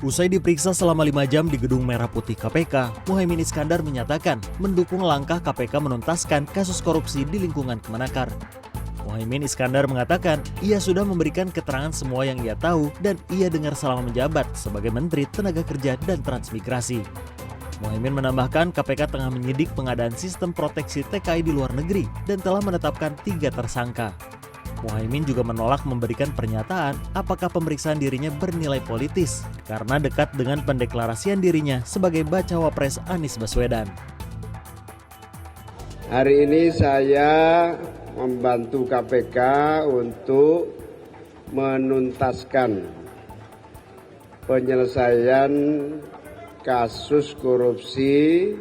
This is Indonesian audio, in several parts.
Usai diperiksa selama 5 jam di Gedung Merah Putih KPK, Muhaimin Iskandar menyatakan mendukung langkah KPK menuntaskan kasus korupsi di lingkungan Kemenakar. Muhaimin Iskandar mengatakan ia sudah memberikan keterangan semua yang ia tahu dan ia dengar selama menjabat sebagai Menteri Tenaga Kerja dan Transmigrasi. Muhaimin menambahkan KPK tengah menyidik pengadaan sistem proteksi TKI di luar negeri dan telah menetapkan 3 tersangka. Muhaimin juga menolak memberikan pernyataan apakah pemeriksaan dirinya bernilai politis karena dekat dengan pendeklarasian dirinya sebagai bacawa pres Anies Baswedan. Hari ini saya membantu KPK untuk menuntaskan penyelesaian kasus korupsi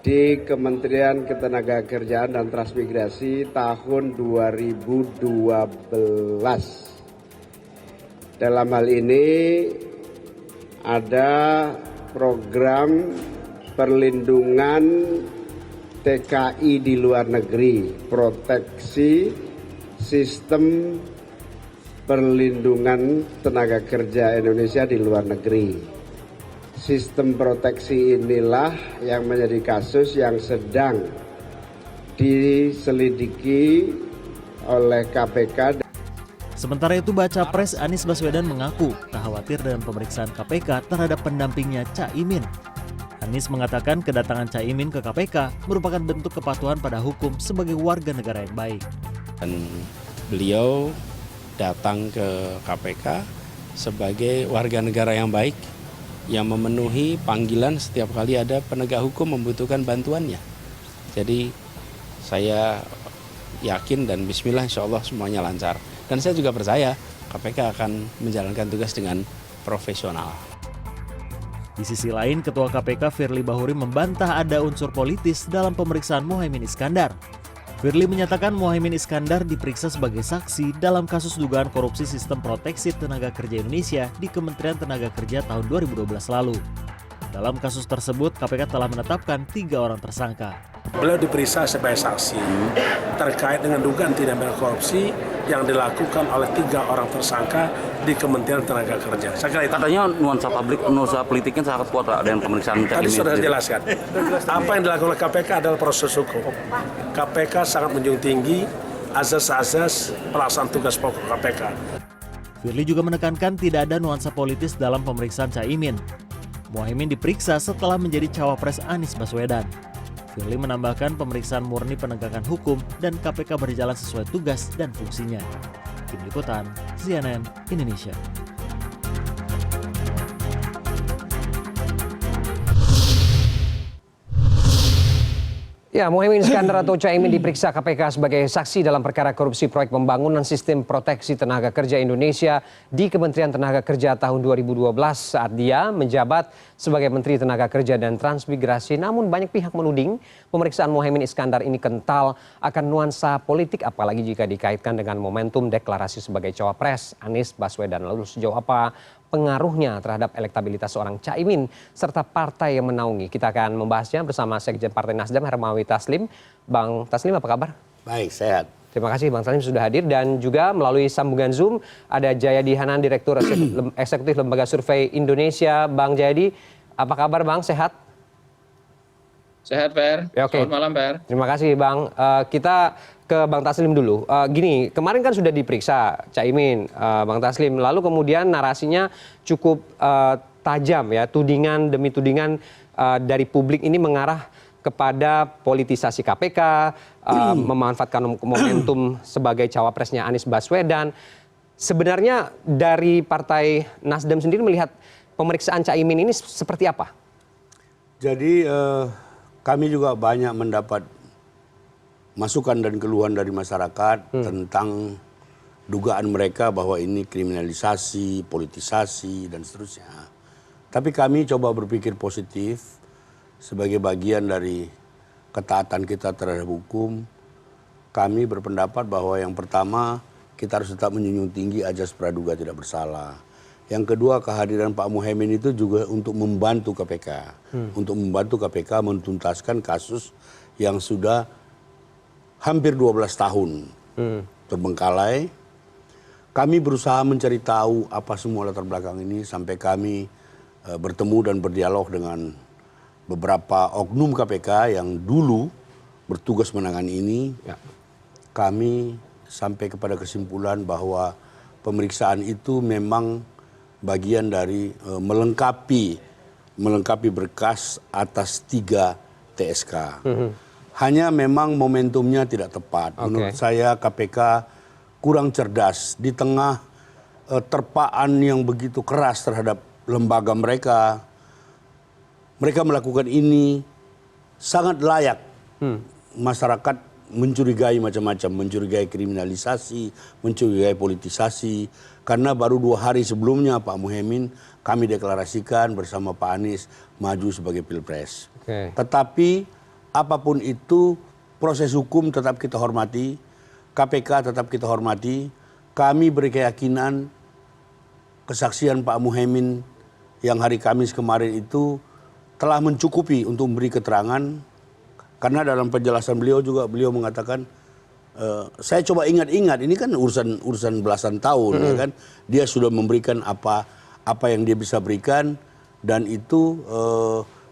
di Kementerian Ketenagakerjaan dan Transmigrasi tahun 2012. Dalam hal ini ada program perlindungan TKI di luar negeri, proteksi sistem perlindungan tenaga kerja Indonesia di luar negeri. Sistem proteksi inilah yang menjadi kasus yang sedang diselidiki oleh KPK. Sementara itu, baca pres Anies Baswedan mengaku tak khawatir dengan pemeriksaan KPK terhadap pendampingnya Caimin. Anies mengatakan kedatangan Caimin ke KPK merupakan bentuk kepatuhan pada hukum sebagai warga negara yang baik. Dan beliau datang ke KPK sebagai warga negara yang baik, yang memenuhi panggilan setiap kali ada penegak hukum membutuhkan bantuannya. Jadi saya yakin dan bismillah insya Allah semuanya lancar. Dan saya juga percaya KPK akan menjalankan tugas dengan profesional. Di sisi lain, Ketua KPK Firly Bahuri membantah ada unsur politis dalam pemeriksaan Muhaimin Iskandar. Firly menyatakan Muhaimin Iskandar diperiksa sebagai saksi dalam kasus dugaan korupsi sistem proteksi tenaga kerja Indonesia di Kementerian Tenaga Kerja tahun 2012 lalu. Dalam kasus tersebut, KPK telah menetapkan 3 orang tersangka. Beliau diperiksa sebagai saksi terkait dengan dugaan tindak pidana korupsi yang dilakukan oleh 3 orang tersangka di Kementerian Tenaga Kerja. Saya kira itu. Katanya nuansa politiknya sangat kuat Pak, dengan pemeriksaan Tadi sudah saya jelaskan. Apa yang dilakukan oleh KPK adalah proses hukum. KPK sangat menjunjung tinggi azas-azas pelaksanaan tugas pokok KPK. Firly juga menekankan tidak ada nuansa politis dalam pemeriksaan Caimin. Muhaimin diperiksa setelah menjadi cawapres Anies Baswedan. Firly menambahkan pemeriksaan murni penegakan hukum dan KPK berjalan sesuai tugas dan fungsinya. Tim Liputan, CNN Indonesia. Ya, Muhaimin Iskandar atau Caimin diperiksa KPK sebagai saksi dalam perkara korupsi proyek pembangunan sistem proteksi tenaga kerja Indonesia di Kementerian Tenaga Kerja tahun 2012 saat dia menjabat sebagai Menteri Tenaga Kerja dan Transmigrasi. Namun banyak pihak menuding pemeriksaan Muhaimin Iskandar ini kental akan nuansa politik, apalagi jika dikaitkan dengan momentum deklarasi sebagai cawapres Anies Baswedan. Lalu sejauh apa pengaruhnya terhadap elektabilitas seorang Caimin serta partai yang menaungi? Kita akan membahasnya bersama Sekjen Partai Nasdem Hermawi Taslim. Bang Taslim, apa kabar? Baik, sehat. Terima kasih Bang Taslim sudah hadir, dan juga melalui sambungan Zoom ada Jayadi Hanan, Direktur Eksekutif Lembaga Survei Indonesia. Bang Jayadi, apa kabar Bang? Sehat? Sehat, Per. Ya, oke. Selamat malam, Per. Terima kasih Bang. Kita ke Bang Taslim dulu. Gini, kemarin kan sudah diperiksa Caimin, Bang Taslim. Lalu kemudian narasinya cukup tajam ya, tudingan demi tudingan dari publik ini mengarah kepada politisasi KPK, memanfaatkan momentum sebagai cawapresnya Anies Baswedan. Sebenarnya dari Partai Nasdem sendiri melihat pemeriksaan Caimin ini seperti apa? Jadi kami juga banyak mendapat masukan dan keluhan dari masyarakat tentang dugaan mereka bahwa ini kriminalisasi, politisasi, dan seterusnya. Tapi kami coba berpikir positif sebagai bagian dari ketaatan kita terhadap hukum. Kami berpendapat bahwa yang pertama, kita harus tetap menjunjung tinggi ajas praduga tidak bersalah. Yang kedua, kehadiran Pak Muhaimin itu juga untuk membantu KPK. Untuk membantu KPK menuntaskan kasus yang sudah hampir 12 tahun terbengkalai. kami berusaha mencari tahu apa semua latar belakang ini sampai kami bertemu dan berdialog dengan beberapa oknum KPK yang dulu bertugas menangani ini. Ya. Kami sampai kepada kesimpulan bahwa pemeriksaan itu memang bagian dari melengkapi berkas atas 3 TSK. Hanya memang momentumnya tidak tepat. Menurut saya KPK kurang cerdas di tengah terpaan yang begitu keras terhadap lembaga mereka. Mereka melakukan ini sangat layak. Masyarakat mencurigai macam-macam, mencurigai kriminalisasi, mencurigai politisasi. Karena baru 2 hari sebelumnya Pak Muhaimin kami deklarasikan bersama Pak Anies maju sebagai Pilpres. Tetapi apapun itu proses hukum tetap kita hormati, KPK tetap kita hormati. Kami berkeyakinan kesaksian Pak Muhaimin yang hari Kamis kemarin itu telah mencukupi untuk memberi keterangan. Karena dalam penjelasan beliau mengatakan, saya coba ingat-ingat, ini kan urusan belasan tahun, ya kan? Dia sudah memberikan apa yang dia bisa berikan, dan itu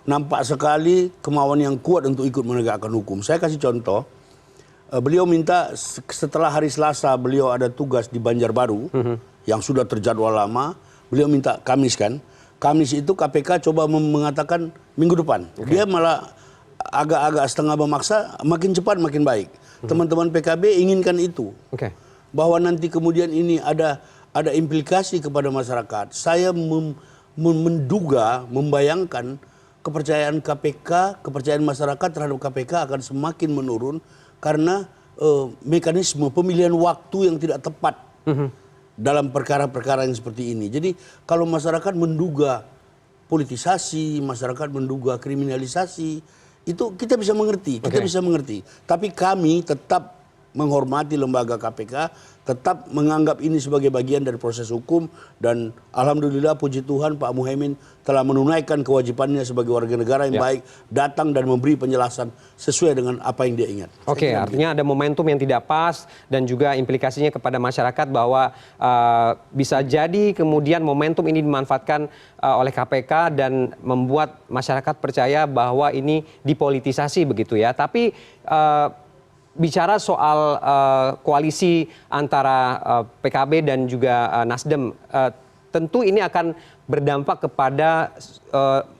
nampak sekali kemauan yang kuat untuk ikut menegakkan hukum. Saya kasih contoh, beliau minta setelah hari Selasa beliau ada tugas di Banjarbaru, yang sudah terjadwal lama, beliau minta Kamis kan. Kamis itu KPK coba mengatakan minggu depan. Dia malah agak-agak setengah memaksa, makin cepat makin baik. Teman-teman PKB inginkan itu. Bahwa nanti kemudian ini ada implikasi kepada masyarakat. Saya menduga, membayangkan kepercayaan KPK, kepercayaan masyarakat terhadap KPK akan semakin menurun karena mekanisme pemilihan waktu yang tidak tepat dalam perkara-perkara yang seperti ini. Jadi kalau masyarakat menduga politisasi, masyarakat menduga kriminalisasi, itu kita bisa mengerti, Tapi kami tetap menghormati lembaga KPK, tetap menganggap ini sebagai bagian dari proses hukum, dan alhamdulillah puji Tuhan Pak Muhaimin telah menunaikan kewajibannya sebagai warga negara yang baik, datang dan memberi penjelasan sesuai dengan apa yang dia ingat. Artinya ada momentum yang tidak pas dan juga implikasinya kepada masyarakat bahwa bisa jadi kemudian momentum ini dimanfaatkan oleh KPK dan membuat masyarakat percaya bahwa ini dipolitisasi begitu ya. Tapi bicara soal koalisi antara PKB dan juga Nasdem, tentu ini akan berdampak kepada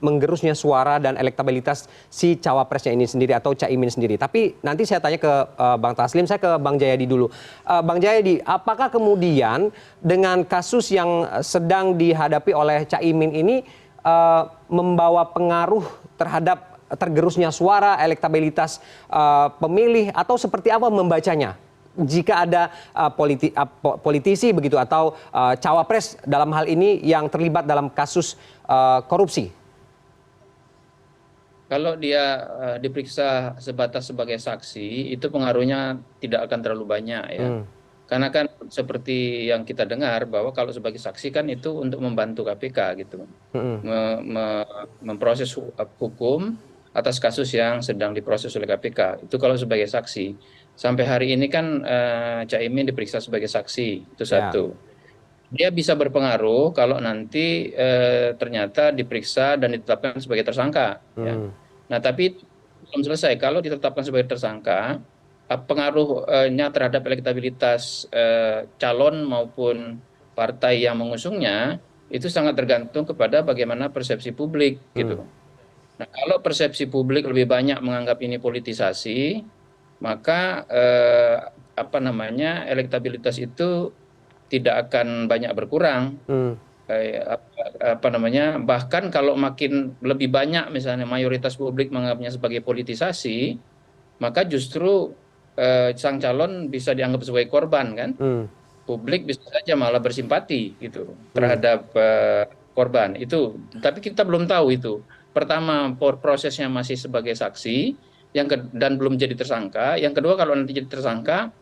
menggerusnya suara dan elektabilitas si cawapresnya ini sendiri atau Caimin sendiri. Tapi nanti saya tanya ke Bang Taslim, saya ke Bang Jayadi dulu. Bang Jayadi, apakah kemudian dengan kasus yang sedang dihadapi oleh Caimin ini membawa pengaruh terhadap tergerusnya suara, elektabilitas pemilih, atau seperti apa membacanya? Jika ada politisi begitu atau cawapres dalam hal ini yang terlibat dalam kasus korupsi. Kalau dia diperiksa sebatas sebagai saksi, itu pengaruhnya tidak akan terlalu banyak ya. Karena kan seperti yang kita dengar bahwa kalau sebagai saksi kan itu untuk membantu KPK gitu, memproses hukum atas kasus yang sedang diproses oleh KPK. Itu kalau sebagai saksi. Sampai hari ini kan Caimin diperiksa sebagai saksi, itu satu. Dia bisa berpengaruh kalau nanti ternyata diperiksa dan ditetapkan sebagai tersangka. Ya. Nah tapi belum selesai. Kalau ditetapkan sebagai tersangka, pengaruhnya terhadap elektabilitas calon maupun partai yang mengusungnya itu sangat tergantung kepada bagaimana persepsi publik gitu. Nah, kalau persepsi publik lebih banyak menganggap ini politisasi, maka elektabilitas itu tidak akan banyak berkurang. Bahkan kalau makin lebih banyak misalnya mayoritas publik menganggapnya sebagai politisasi, maka justru sang calon bisa dianggap sebagai korban kan. Publik bisa saja malah bersimpati gitu terhadap korban itu. Tapi kita belum tahu itu. Pertama, prosesnya masih sebagai saksi, dan belum jadi tersangka. Yang kedua, kalau nanti jadi tersangka,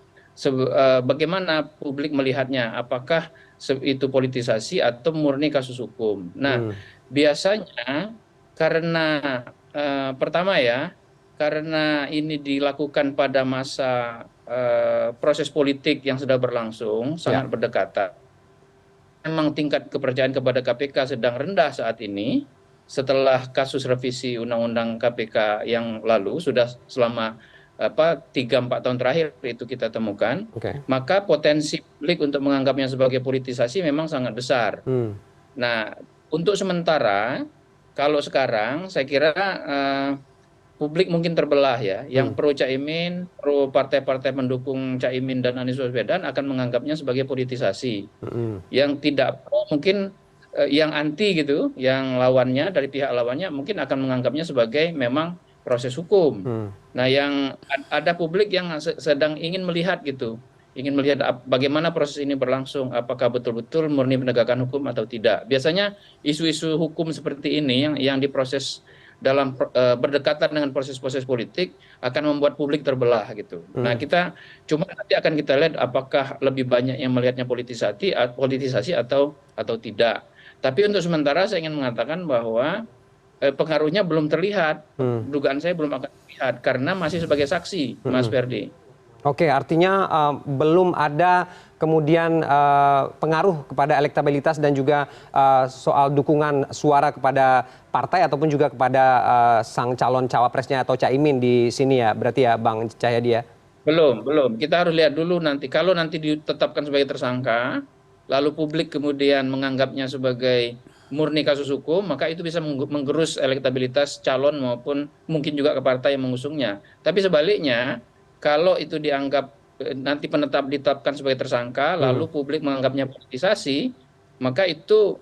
bagaimana publik melihatnya? Apakah itu politisasi atau murni kasus hukum? Nah, biasanya karena pertama ya, karena ini dilakukan pada masa proses politik yang sudah berlangsung sangat berdekatan. Memang tingkat kepercayaan kepada KPK sedang rendah saat ini setelah kasus revisi Undang-Undang KPK yang lalu sudah selama 3-4 tahun terakhir itu kita temukan, maka potensi publik untuk menganggapnya sebagai politisasi memang sangat besar. Nah, untuk sementara, kalau sekarang saya kira publik mungkin terbelah ya, yang pro Caimin, pro partai-partai pendukung Caimin dan Anies Baswedan akan menganggapnya sebagai politisasi. Yang tidak pro mungkin yang anti gitu, yang lawannya dari pihak lawannya mungkin akan menganggapnya sebagai memang proses hukum. Nah, yang ada publik yang sedang ingin melihat gitu, ingin melihat bagaimana proses ini berlangsung, apakah betul-betul murni penegakan hukum atau tidak. Biasanya isu-isu hukum seperti ini yang diproses dalam berdekatan dengan proses-proses politik akan membuat publik terbelah gitu. Nah, kita cuma nanti akan kita lihat apakah lebih banyak yang melihatnya politisasi atau tidak. Tapi untuk sementara saya ingin mengatakan bahwa pengaruhnya belum terlihat, dugaan saya belum akan terlihat karena masih sebagai saksi, Mas Ferdi. Oke, artinya belum ada kemudian pengaruh kepada elektabilitas dan juga soal dukungan suara kepada partai ataupun juga kepada sang calon cawapresnya atau Caimin di sini ya, berarti ya Bang Cahyadi ya? Belum. Kita harus lihat dulu nanti. Kalau nanti ditetapkan sebagai tersangka, lalu publik kemudian menganggapnya sebagai murni kasus hukum, maka itu bisa menggerus elektabilitas calon maupun mungkin juga ke partai yang mengusungnya. Tapi sebaliknya, kalau itu dianggap nanti ditetapkan sebagai tersangka, lalu publik menganggapnya politisasi, maka itu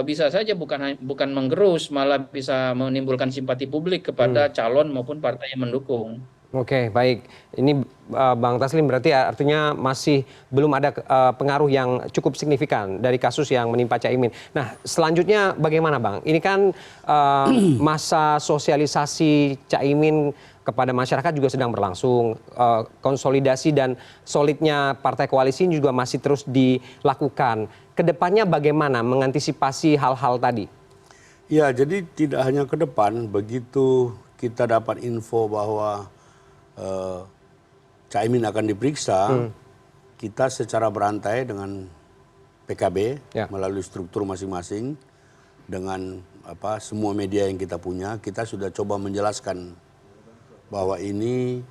bisa saja bukan menggerus, malah bisa menimbulkan simpati publik kepada calon maupun partai yang mendukung. Oke, baik. Ini Bang Taslim berarti artinya masih belum ada pengaruh yang cukup signifikan dari kasus yang menimpa Caimin. Nah, selanjutnya bagaimana Bang? Ini kan masa sosialisasi Caimin kepada masyarakat juga sedang berlangsung. Konsolidasi dan solidnya partai koalisi juga masih terus dilakukan. Kedepannya bagaimana mengantisipasi hal-hal tadi? Ya, jadi tidak hanya ke depan, begitu kita dapat info bahwa Caimin akan diperiksa, kita secara berantai dengan PKB melalui struktur masing-masing dengan semua media yang kita punya, kita sudah coba menjelaskan bahwa ini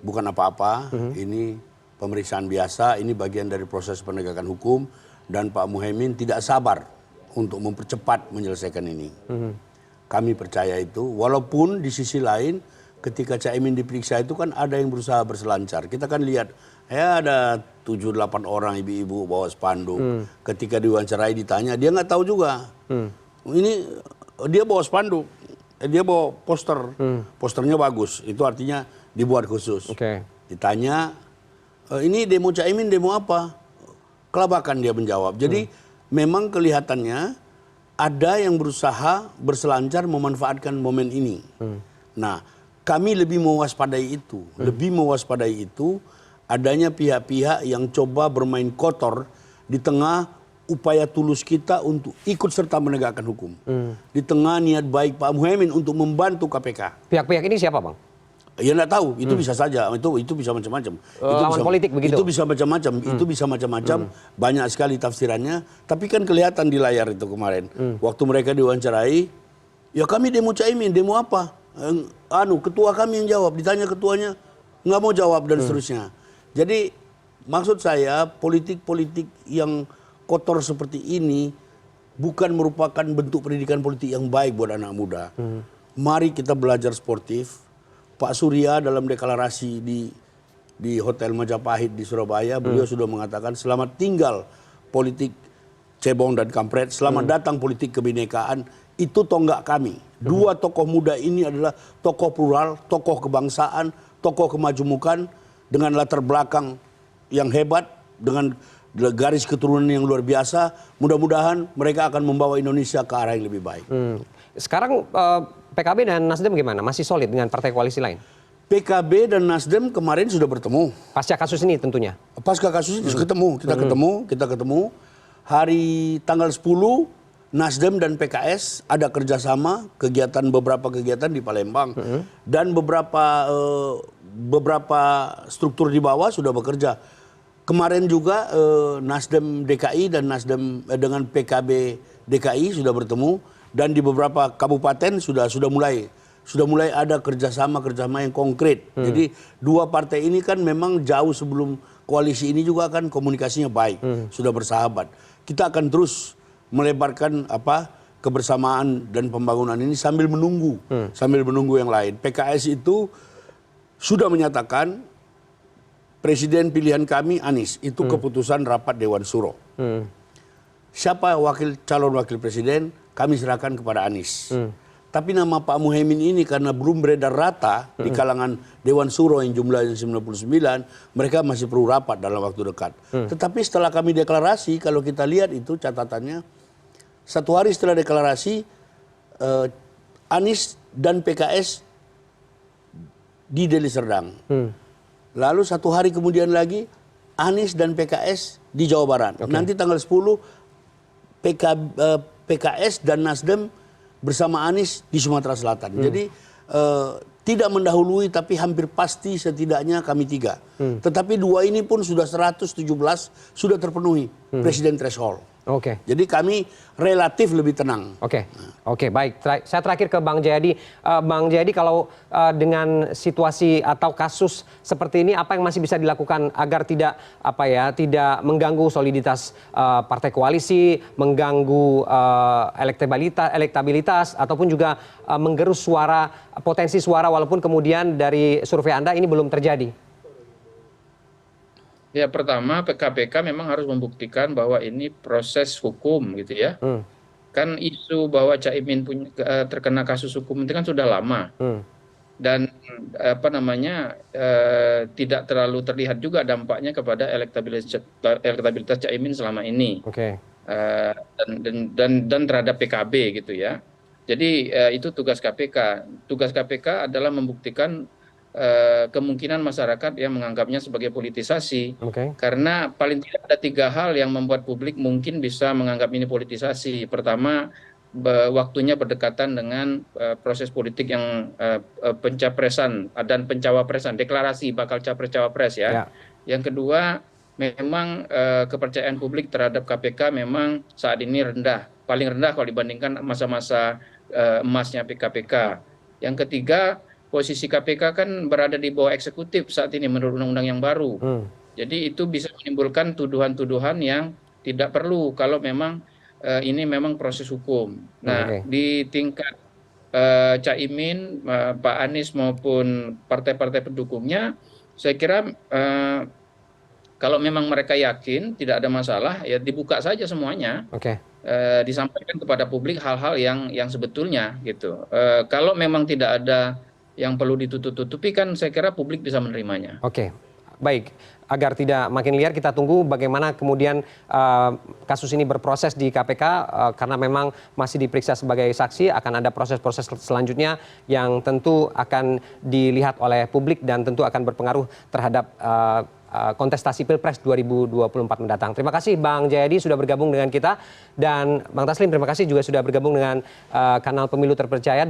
bukan apa-apa, ini pemeriksaan biasa, ini bagian dari proses penegakan hukum dan Pak Muhaimin tidak sabar untuk mempercepat menyelesaikan ini. Kami percaya itu, walaupun di sisi lain ketika Caimin diperiksa itu kan ada yang berusaha berselancar. Kita kan lihat ya ada 7-8 orang ibu-ibu bawa spanduk. Ketika diwawancarai ditanya dia nggak tahu juga. Ini dia bawa spanduk, dia bawa poster, posternya bagus. Itu artinya dibuat khusus. Ditanya ini demo Caimin demo apa? Kelabakan dia menjawab. Jadi memang kelihatannya ada yang berusaha berselancar memanfaatkan momen ini. Nah, kami lebih mewaspadai itu, adanya pihak-pihak yang coba bermain kotor di tengah upaya tulus kita untuk ikut serta menegakkan hukum. Di tengah niat baik Pak Muhaimin untuk membantu KPK. Pihak-pihak ini siapa Bang? Ya enggak tahu, itu bisa saja, itu bisa macam-macam. Lawan politik begitu? Itu bisa macam-macam, banyak sekali tafsirannya. Tapi kan kelihatan di layar itu kemarin, waktu mereka diwawancarai, ya kami demo Caimin, demo apa? Ketua kami yang jawab, ditanya ketuanya nggak mau jawab dan seterusnya. Jadi maksud saya politik-politik yang kotor seperti ini bukan merupakan bentuk pendidikan politik yang baik buat anak muda. Mari kita belajar sportif. Pak Surya dalam deklarasi di Hotel Majapahit di Surabaya, beliau sudah mengatakan selamat tinggal politik cebong dan kampret, selamat datang politik kebinekaan. Itu tonggak kami. Dua tokoh muda ini adalah tokoh plural, tokoh kebangsaan, tokoh kemajemukan dengan latar belakang yang hebat, dengan garis keturunan yang luar biasa. Mudah-mudahan mereka akan membawa Indonesia ke arah yang lebih baik. Sekarang PKB dan Nasdem gimana? Masih solid dengan partai koalisi lain? PKB dan Nasdem kemarin sudah bertemu. Pasca kasus ini tentunya? Pasca kasus ini kita ketemu. Hari tanggal 10, Nasdem dan PKS ada kerjasama beberapa kegiatan di Palembang dan beberapa struktur di bawah sudah bekerja. Kemarin juga Nasdem DKI dan Nasdem dengan PKB DKI sudah bertemu dan di beberapa kabupaten sudah mulai ada kerjasama yang konkret. Jadi dua partai ini kan memang jauh sebelum koalisi ini juga kan komunikasinya baik, sudah bersahabat. Kita akan terus melebarkan kebersamaan dan pembangunan ini sambil menunggu yang lain. PKS itu sudah menyatakan presiden pilihan kami Anies, itu keputusan rapat Dewan Suro. Siapa calon wakil presiden kami serahkan kepada Anies. Tapi nama Pak Muhaimin ini karena belum beredar rata di kalangan Dewan Suro yang jumlahnya 99, mereka masih perlu rapat dalam waktu dekat. Tetapi setelah kami deklarasi, kalau kita lihat itu catatannya, 1 hari setelah deklarasi, Anies dan PKS di Deli Serdang. Lalu 1 hari kemudian lagi, Anies dan PKS di Jawa Barat. Nanti tanggal 10, PKS dan Nasdem bersama Anies di Sumatera Selatan. Jadi tidak mendahului tapi hampir pasti setidaknya kami 3. Tetapi 2 ini pun sudah 117 sudah terpenuhi presiden threshold. Jadi kami relatif lebih tenang. Oke, baik. Saya terakhir ke Bang Jayadi. Bang Jayadi, kalau dengan situasi atau kasus seperti ini, apa yang masih bisa dilakukan agar tidak mengganggu soliditas partai koalisi, mengganggu elektabilitas, ataupun juga menggerus potensi suara, walaupun kemudian dari survei Anda ini belum terjadi? Ya, pertama KPK memang harus membuktikan bahwa ini proses hukum gitu ya. Kan isu bahwa Caimin terkena kasus hukum itu kan sudah lama. Dan tidak terlalu terlihat juga dampaknya kepada elektabilitas Caimin selama ini. Dan terhadap PKB gitu ya. Jadi itu tugas KPK. Tugas KPK adalah membuktikan kemungkinan masyarakat yang menganggapnya sebagai politisasi, karena paling tidak ada 3 hal yang membuat publik mungkin bisa menganggap ini politisasi. Pertama, waktunya berdekatan dengan proses politik yang pencapresan dan pencawapresan, deklarasi bakal capres-cawapres ya. Yang kedua, memang kepercayaan publik terhadap KPK memang saat ini paling rendah kalau dibandingkan masa-masa emasnya KPK. Yang ketiga, posisi KPK kan berada di bawah eksekutif saat ini menurut undang-undang yang baru. Jadi itu bisa menimbulkan tuduhan-tuduhan yang tidak perlu kalau memang ini memang proses hukum. Nah, di tingkat Caimin, Pak Anies maupun partai-partai pendukungnya, saya kira kalau memang mereka yakin tidak ada masalah, ya dibuka saja semuanya. Disampaikan kepada publik hal-hal yang sebetulnya gitu. Kalau memang tidak ada yang perlu ditutup-tutupi, kan saya kira publik bisa menerimanya. Baik. Agar tidak makin liar, kita tunggu bagaimana kemudian kasus ini berproses di KPK, karena memang masih diperiksa sebagai saksi, akan ada proses-proses selanjutnya yang tentu akan dilihat oleh publik dan tentu akan berpengaruh terhadap kontestasi Pilpres 2024 mendatang. Terima kasih Bang Jayadi sudah bergabung dengan kita, dan Bang Taslim terima kasih juga sudah bergabung dengan kanal Pemilu Terpercaya.